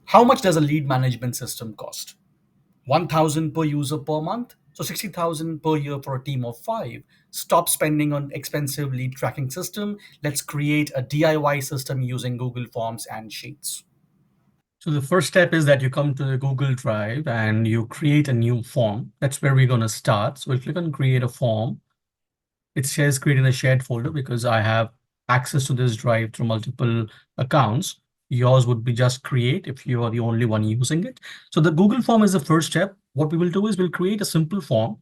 How much does a lead management system cost? 1,000 per user per month, so 60,000 per year for a team of 5. Stop spending on expensive lead tracking system. Let's create a DIY system using Google Forms and Sheets. So the first step is that you come to the Google Drive and you create a new form. That's where we're going to start. So we'll click on create a form. It says create in a shared folder because I have access to this drive through multiple accounts. Yours would be just create if you are the only one using it. So the Google form is the first step. What we will do is we'll create a simple form.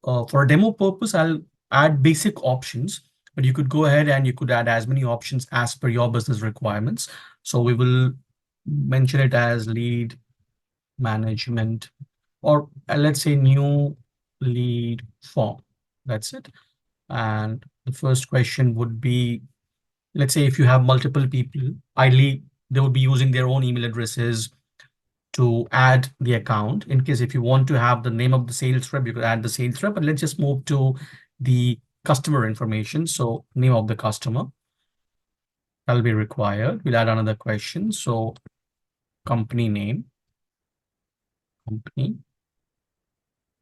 For a demo purpose, I'll add basic options, but you could go ahead and you could add as many options as per your business requirements. So we will mention it as lead management, or let's say new lead form. That's it. And the first question would be, let's say if you have multiple people, ideally they would be using their own email addresses to add the account. In case if you want to have the name of the sales rep, you could add the sales rep, but let's just move to the customer information. So name of the customer, that'll be required. We'll add another question. So company name, company.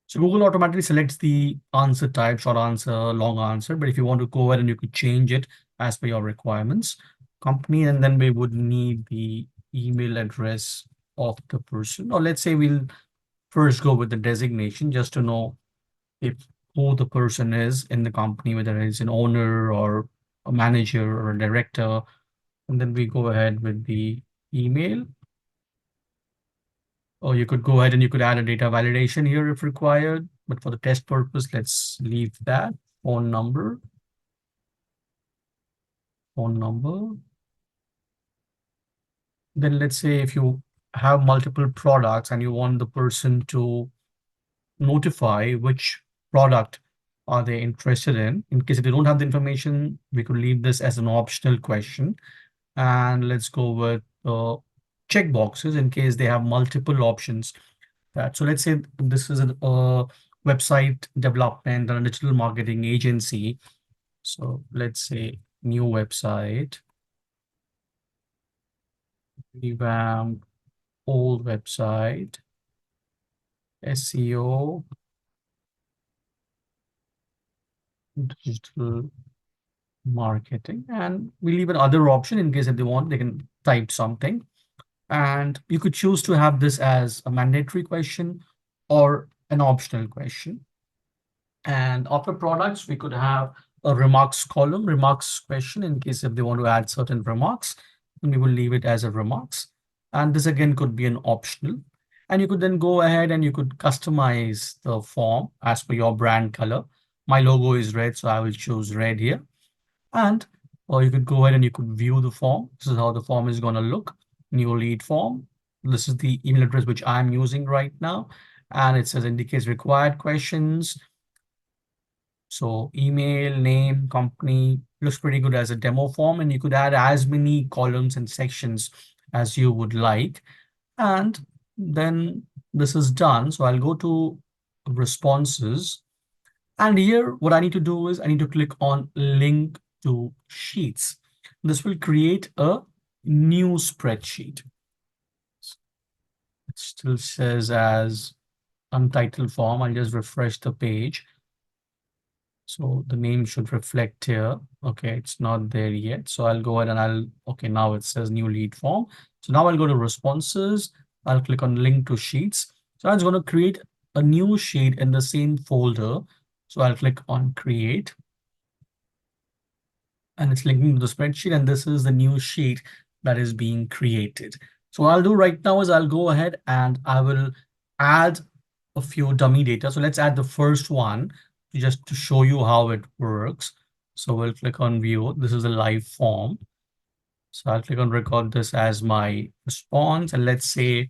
So Google automatically selects the answer type, short answer, long answer. But if you want to go ahead and you could change it as per your requirements, company, and then we would need the email address of the person. Or let's say we'll first go with the designation just to know if who the person is in the company, whether it's an owner or a manager or a director. And then we go ahead with the email. Or you could go ahead and you could add a data validation here if required. But for the test purpose, let's leave that. Phone number. Phone number. Then let's say if you have multiple products and you want the person to notify which product are they interested in case if they don't have the information, we could leave this as an optional question. And let's go with check boxes in case they have multiple options. So let's say this is a website development and a digital marketing agency. So let's say new website, revamp old website, SEO, digital marketing, and we leave an other option in case if they want, they can type something. And you could choose to have this as a mandatory question or an optional question. And after products, we could have a remarks column, remarks question in case if they want to add certain remarks, and we will leave it as a remarks. And this again could be an optional. And you could then go ahead and you could customize the form as per your brand color. My logo is red, so I will choose red here. And or you could go ahead and you could view the form. This is how the form is going to look. New lead form. This is the email address which I'm using right now. And it says indicates required questions. So email, name, company, looks pretty good as a demo form, and you could add as many columns and sections as you would like. And then this is done. So I'll go to responses. And here, what I need to do is I need to click on link to sheets. This will create a new spreadsheet. It still says as untitled form. I'll just refresh the page. So the name should reflect here. Okay, it's not there yet. So I'll go ahead and okay, now it says new lead form. So now I'll go to responses. I'll click on link to sheets. So I'm going to create a new sheet in the same folder. So I'll click on create. And it's linking to the spreadsheet. And this is the new sheet that is being created. So what I'll do right now is I'll go ahead and I will add a few dummy data. So let's add the first one just to show you how it works. So we'll click on view. This is a live form. So I'll click on record this as my response. And let's say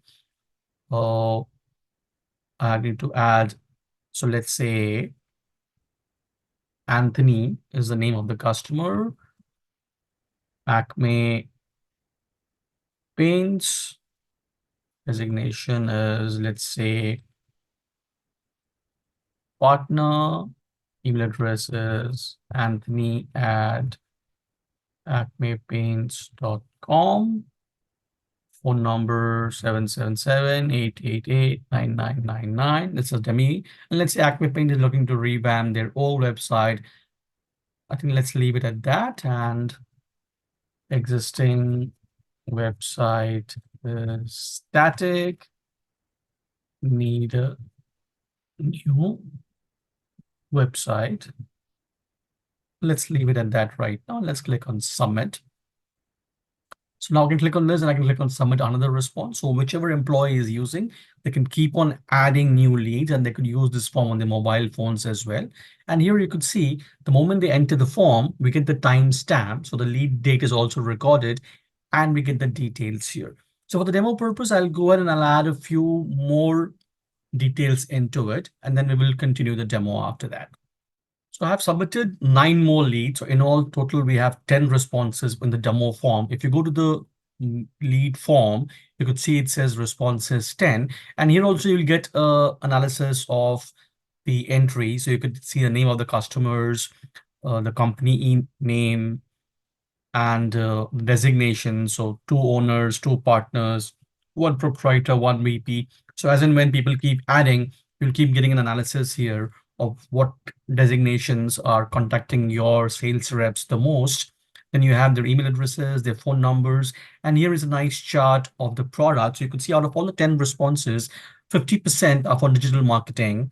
I need to add. So let's say Anthony is the name of the customer. Acme Paints. Designation is, let's say, partner. Email address is anthony@acmepaints.com. phone number 777-888-9999. This is Demi. And let's say Acme Paint is looking to revamp their old website. I think let's leave it at that. And existing website is static. Need a new website. Let's leave it at that right now. Let's click on submit. So now I can click on this and I can click on submit another response. So whichever employee is using, they can keep on adding new leads and they could use this form on their mobile phones as well. And here you could see the moment they enter the form, we get the timestamp. So the lead date is also recorded and we get the details here. So for the demo purpose, I'll go ahead and I'll add a few more details into it, and then we will continue the demo after that. So I have submitted 9 more leads. So in all total, we have 10 responses in the demo form. If you go to the lead form, you could see it says responses 10. And here also you'll get analysis of the entry. So you could see the name of the customers, the company name, and designation. So 2 owners, 2 partners, 1 proprietor, 1 VP. So as and when people keep adding, you'll keep getting an analysis here of what designations are contacting your sales reps the most. Then you have their email addresses, their phone numbers, and here is a nice chart of the product. So you can see out of all the 10 responses, 50% are for digital marketing,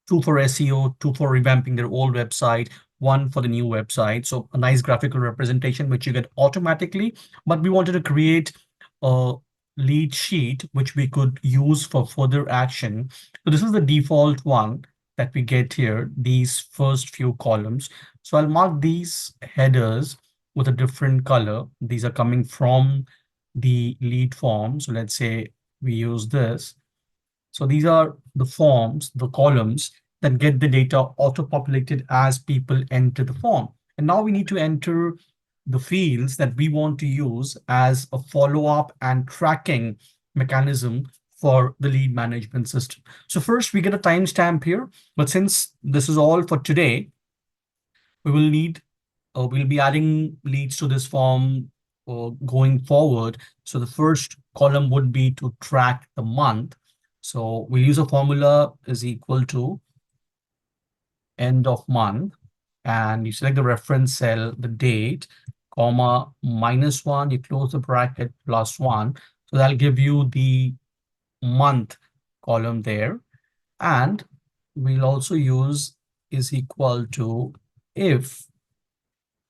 2 for SEO, 2 for revamping their old website, 1 for the new website. So a nice graphical representation, which you get automatically. But we wanted to create a lead sheet, which we could use for further action. So this is the default one that we get here, these first few columns. So I'll mark these headers with a different color. These are coming from the lead form. So let's say we use this. So these are the forms, the columns that get the data auto-populated as people enter the form. And now we need to enter the fields that we want to use as a follow-up and tracking mechanism for the lead management system. So first we get a timestamp here, but since this is all for today, we'll be adding leads to this form going forward. So the first column would be to track the month. So we'll use a formula is equal to end of month, and you select the reference cell, the date, comma, -1, you close the bracket, +1. So that'll give you the month column there. And we'll also use is equal to if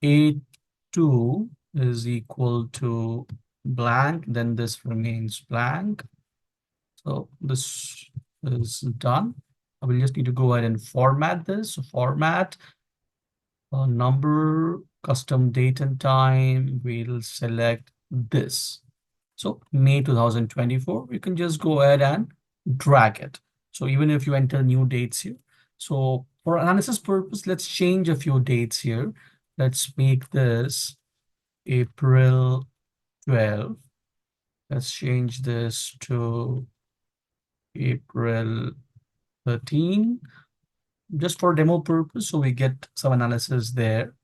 A2 is equal to blank, then this remains blank. So this is done. I will just need to go ahead and format this. So format number, custom date and time. We'll select this. So May 2024, you can just go ahead and drag it. So even if you enter new dates here. So for analysis purpose, let's change a few dates here. Let's make this April 12. Let's change this to April 13, just for demo purpose, so we get some analysis there.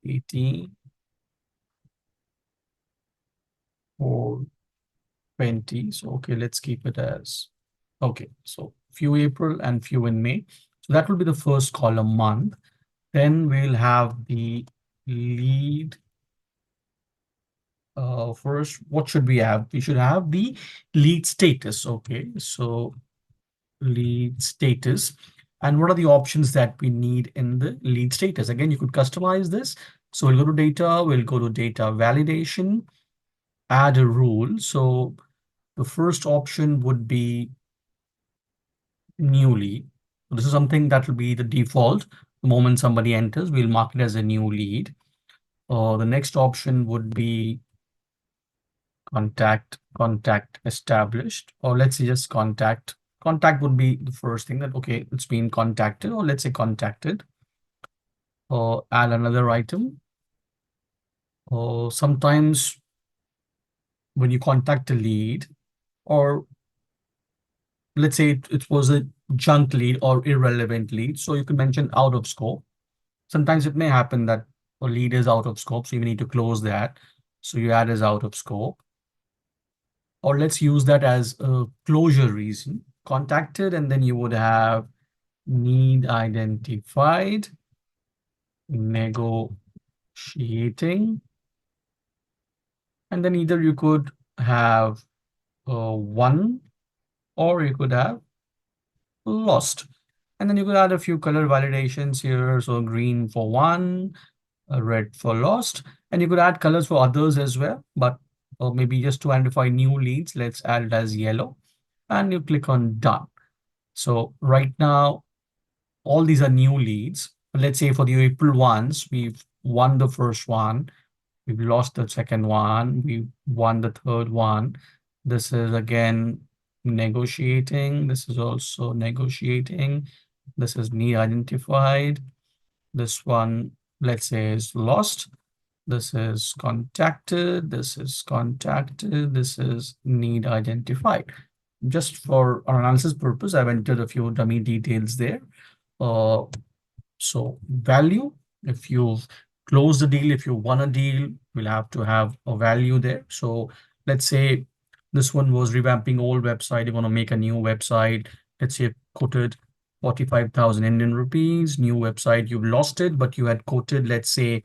18 or 20. So okay, let's keep it as okay. So few April and few in May. So that will be the first column, month. Then we'll have the lead. First, what should we have? We should have the lead status. Okay, so lead status. And what are the options that we need in the lead status? Again, you could customize this. So we'll go to data, we'll go to data validation, add a rule. So the first option would be new lead. So this is something that will be the default. The moment somebody enters, we'll mark it as a new lead. The next option would be contact established, or let's say just contact. Contact would be the first thing that, okay, it's been contacted, or let's say contacted. Or add another item. Or sometimes when you contact a lead, or let's say it was a junk lead or irrelevant lead, so you can mention out of scope. Sometimes it may happen that a lead is out of scope, so you need to close that. So you add as out of scope. or let's use that as a closure reason. Contacted, and then you would have need identified, negotiating, and then either you could have one, or you could have lost. And then you could add a few color validations here. So green for one, red for lost, and you could add colors for others as well. But maybe just to identify new leads, let's add it as yellow, and you click on done. So right now, all these are new leads. Let's say for the April ones, we've won the first one, we've lost the second one, we won the third one. This is again negotiating. This is also negotiating. This is need identified. This one, let's say, is lost. This is contacted. This is contacted. This is need identified. Just for our analysis purpose, I've entered a few dummy details there. So value, if you've closed the deal, if you won a deal, we'll have to have a value there. So let's say this one was revamping old website. You want to make a new website. Let's say quoted 45,000 Indian rupees, new website. You've lost it, but you had quoted, let's say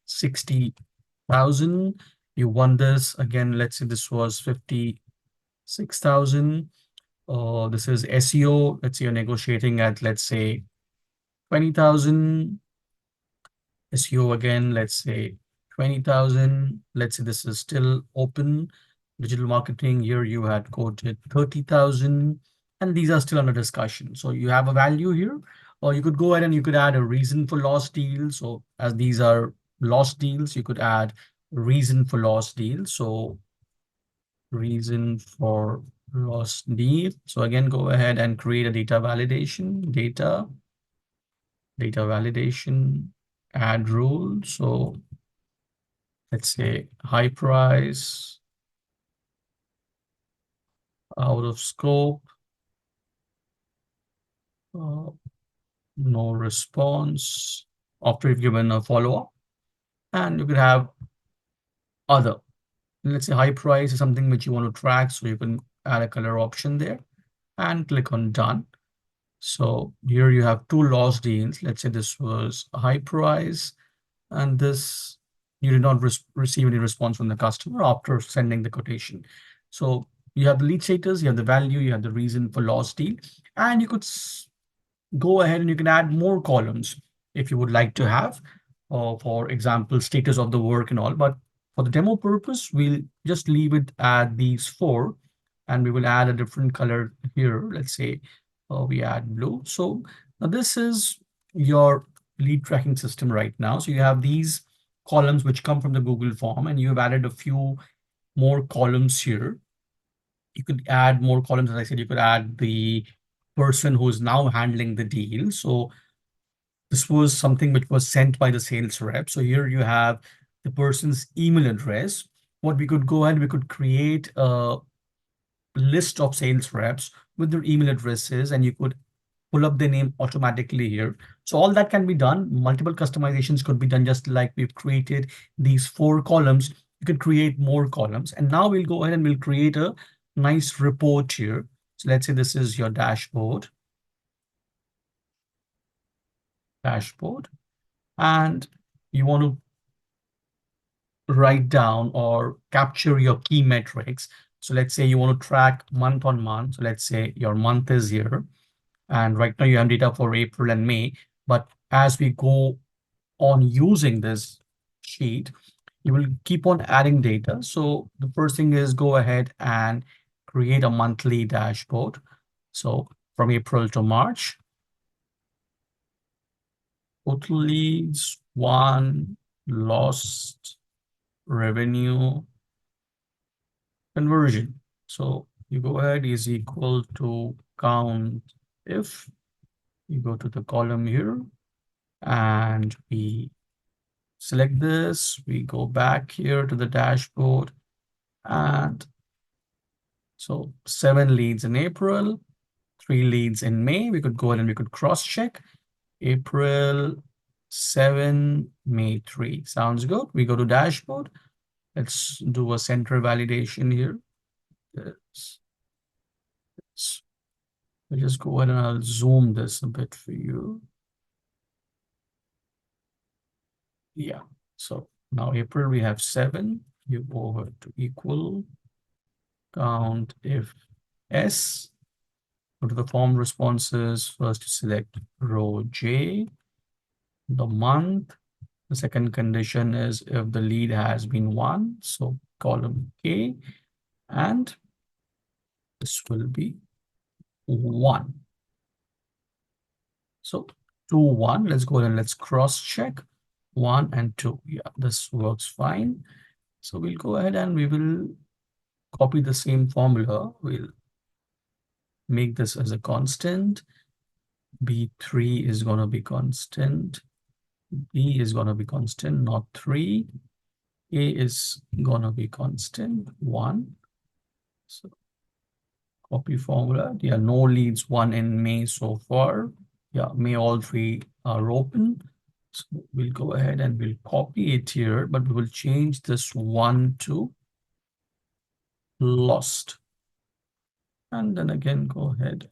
60,000. You won this again. Let's say this was 56,000. This is SEO. Let's say you're negotiating at, let's say 20,000. SEO again, let's say 20,000. Let's say this is still open. Digital marketing, here you had quoted 30,000, and these are still under discussion. So you have a value here, or you could go ahead and you could add a reason for lost deals. So as these are lost deals, you could add reason for lost deals. So reason for lost deal. So again, go ahead and create a data validation, data validation, add rule. So let's say high price, out of scope, no response after you've given a follow-up. And you could have other. Let's say high price is something which you want to track, so you can add a color option there and click on done. So here you have two lost deals. Let's say this was a high price, and this you did not receive any response from the customer after sending the quotation. So you have the lead status, you have the value, you have the reason for lost deal, and you could go ahead and you can add more columns if you would like to have, for example, status of the work and all. But for the demo purpose, we'll just leave it at these four, and we will add a different color here. Let's say we add blue. So now this is your lead tracking system right now. So you have these columns which come from the Google form, and you have added a few more columns here. You could add more columns. As I said, you could add the person who is now handling the deal. So this was something which was sent by the sales rep. So here you have the person's email address. What we could go ahead, we could create a list of sales reps with their email addresses, and you could pull up the name automatically here. So all that can be done. Multiple customizations could be done, just like we've created these four columns. You could create more columns. And now we'll go ahead and we'll create a nice report here. So let's say this is your dashboard. And you want to write down or capture your key metrics. So let's say you want to track month on month. So let's say your month is here. And right now you have data for April and May. But as we go on using this sheet, you will keep on adding data. So the first thing is go ahead and create a monthly dashboard. So from April to March, total leads, one, lost, revenue, conversion. So you go ahead is equal to count if. You go to the column here and we select this, we go back here to the dashboard, and so 7 leads in April, 3 leads in May. We could go ahead and we could cross check. April 7, May 3. Sounds good. We go to dashboard. Let's do a center validation here. this. I'll just go ahead and I'll zoom this a bit for you. Yeah. So now April, we have 7. You go over to equal count if S. Go to the form responses. First, select row J, the month. The second condition is if the lead has been 1. So column K, and this will be 1. So 2, 1. Let's go ahead and let's cross check 1 and 2. Yeah, this works fine. So we'll go ahead and we will copy the same formula. We'll make this as a constant. B3 is going to be constant. B is going to be constant, not 3. A is going to be constant, 1. So copy formula. There are no leads 1 in May so far. Yeah, May all 3 are open. So we'll go ahead and we'll copy it here, but we will change this 1 to lost. And then again, go ahead.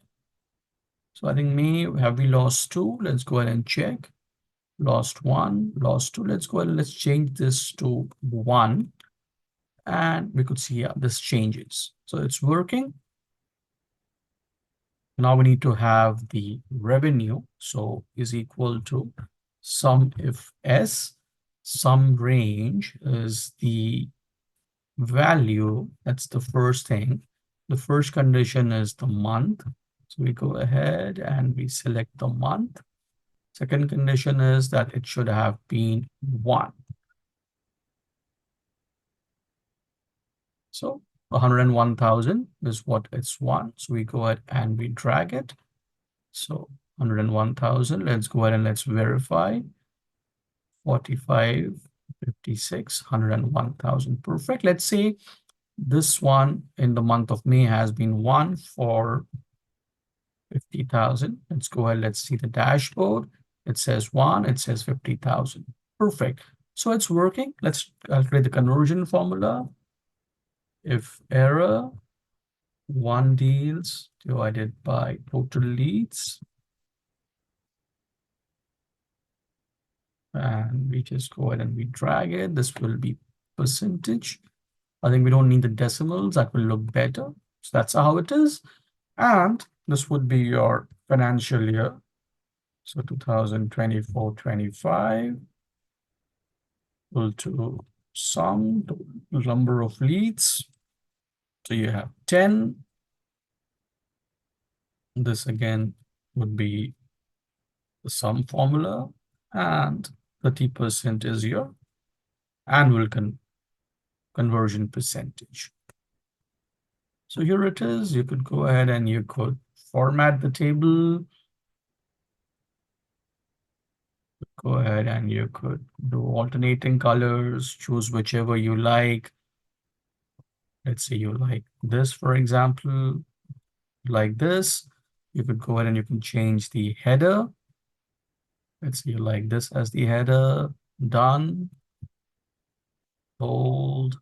So I think May, have we lost 2? Let's go ahead and check. Lost 1, lost 2. Let's go ahead and let's change this to 1. And we could see, yeah, this changes. So it's working. Now we need to have the revenue. So is equal to sum if S. Sum range is the value. That's the first thing. The first condition is the month. So we go ahead and we select the month. Second condition is that it should have been 1. So 101,000 is what it's 1. So we go ahead and we drag it. So 101,000. Let's go ahead and let's verify. 45, 56, 101,000. Perfect. Let's say this one in the month of May has been 1 for 50,000. Let's go ahead. Let's see the dashboard. It says 1. It says 50,000. Perfect. So it's working. Let's calculate the conversion formula. If error 1 deals divided by total leads. And we just go ahead and we drag it. This will be percentage. I think we don't need the decimals. That will look better. So that's how it is. And this would be your financial year. So 2024-25 equal to sum, the number of leads. So you have 10. This again would be the sum formula, and 30% is your annual conversion percentage. So here it is. You could go ahead and you could format the table. Go ahead and you could do alternating colors, choose whichever you like. Let's say you like this, for example, like this. You could go ahead and you can change the header. Let's say you like this as the header. Done. Bold.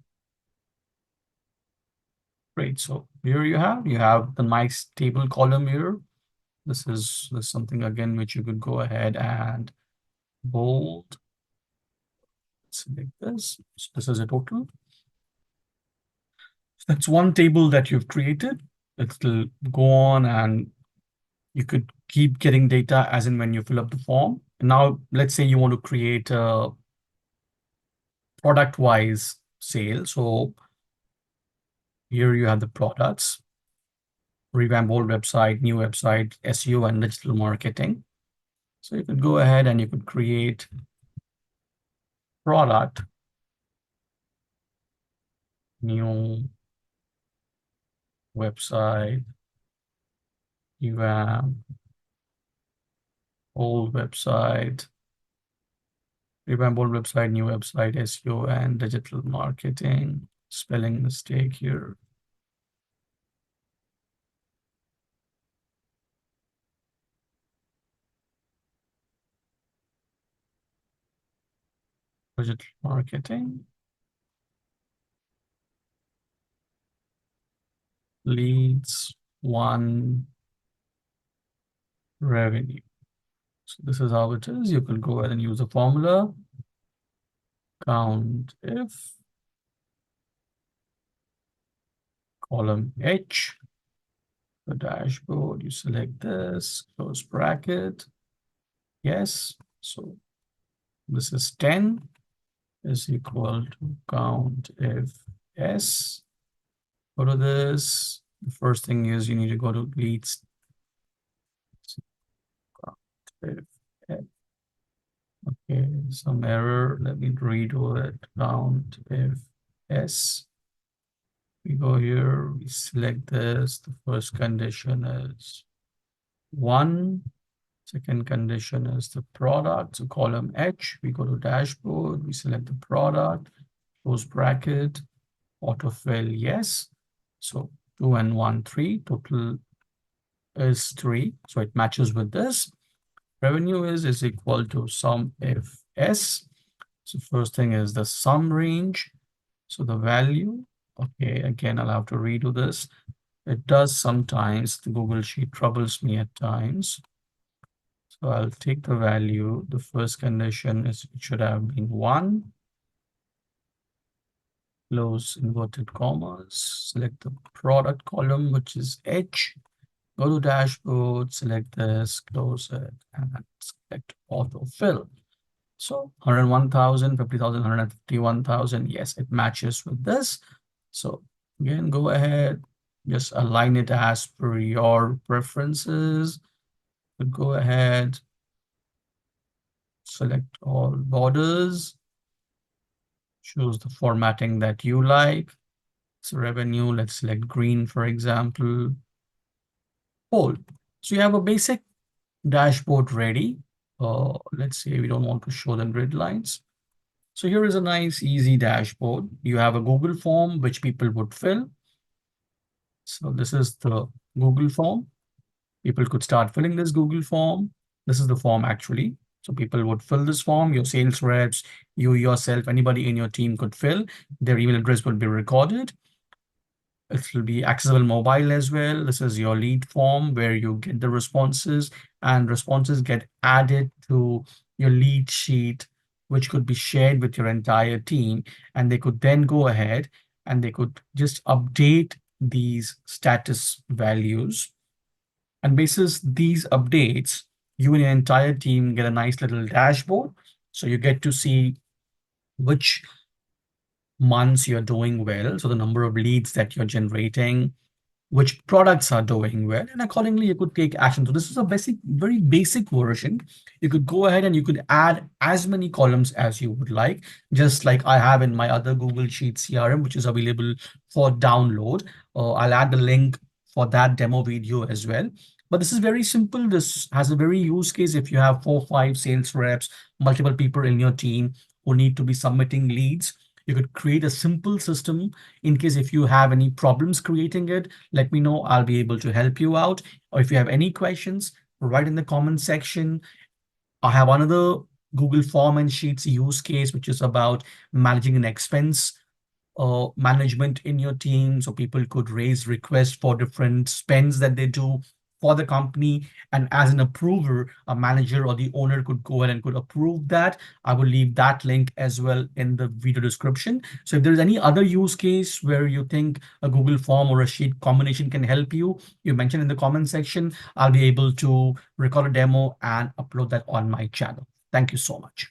Great. So here you have the nice table column here. This is something again which you could go ahead and bold. Select this. So this is a total. So that's one table that you've created. It'll go on and you could keep getting data as in when you fill up the form. And now let's say you want to create a product-wise sale. So here you have the products, revamp old website, new website, SEO and digital marketing. So you could go ahead and you could create product, new website, revamp, old website, revamp old website, new website, SEO and digital marketing. Spelling mistake here. Digital marketing. leads, one revenue. So this is how it is. You can go ahead and use the formula. Count if column H, the dashboard, you select this, close bracket. Yes. So this is 10 is equal to count if S. Go to this. The first thing is you need to go to leads. Count if F. Okay, some error. Let me redo it. Count if S. We go here, we select this. The first condition is 1. Second condition is the product. So column H, we go to dashboard, we select the product, close bracket, autofill, yes. So 2 and 1, 3, total is 3. So it matches with this. Revenue is equal to sum if S. So first thing is the sum range. So the value, okay, again, I'll have to redo this. It does sometimes, the Google Sheet troubles me at times. So I'll take the value. The first condition is it should have been 1. Close inverted commas. Select the product column, which is H. Go to dashboard, select this, close it, and select autofill. So 101,000, 50,000, 151,000. Yes, it matches with this. So again, go ahead, just align it as per your preferences. Go ahead, select all borders, choose the formatting that you like. So revenue, let's select green, for example. Bold. So you have a basic dashboard ready. Let's say we don't want to show them grid lines. So here is a nice, easy dashboard. You have a Google form, which people would fill. So this is the Google form. People could start filling this Google form. This is the form actually. So people would fill this form, your sales reps, you yourself, anybody in your team could fill. Their email address would be recorded. It will be accessible mobile as well. This is your lead form where you get the responses, and responses get added to your lead sheet, which could be shared with your entire team. And they could then go ahead and they could just update these status values. And basis these updates, you and your entire team get a nice little dashboard. So you get to see which months you're doing well. So the number of leads that you're generating, which products are doing well, and accordingly you could take action. So this is a very basic version. You could go ahead and you could add as many columns as you would like, just like I have in my other Google Sheet CRM, which is available for download. I'll add the link for that demo video as well. But this is very simple. This has a very use case if you have 4 or 5 sales reps, multiple people in your team who need to be submitting leads. You could create a simple system. In case if you have any problems creating it, let me know. I'll be able to help you out. Or if you have any questions, write in the comment section. I have another Google Form and Sheets use case, which is about managing an expense management in your team. So people could raise requests for different spends that they do for the company. And as an approver, a manager or the owner could go ahead and could approve that. I will leave that link as well in the video description. So if there's any other use case where you think a Google form or a sheet combination can help you, you mention in the comment section. I'll be able to record a demo and upload that on my channel. Thank you so much.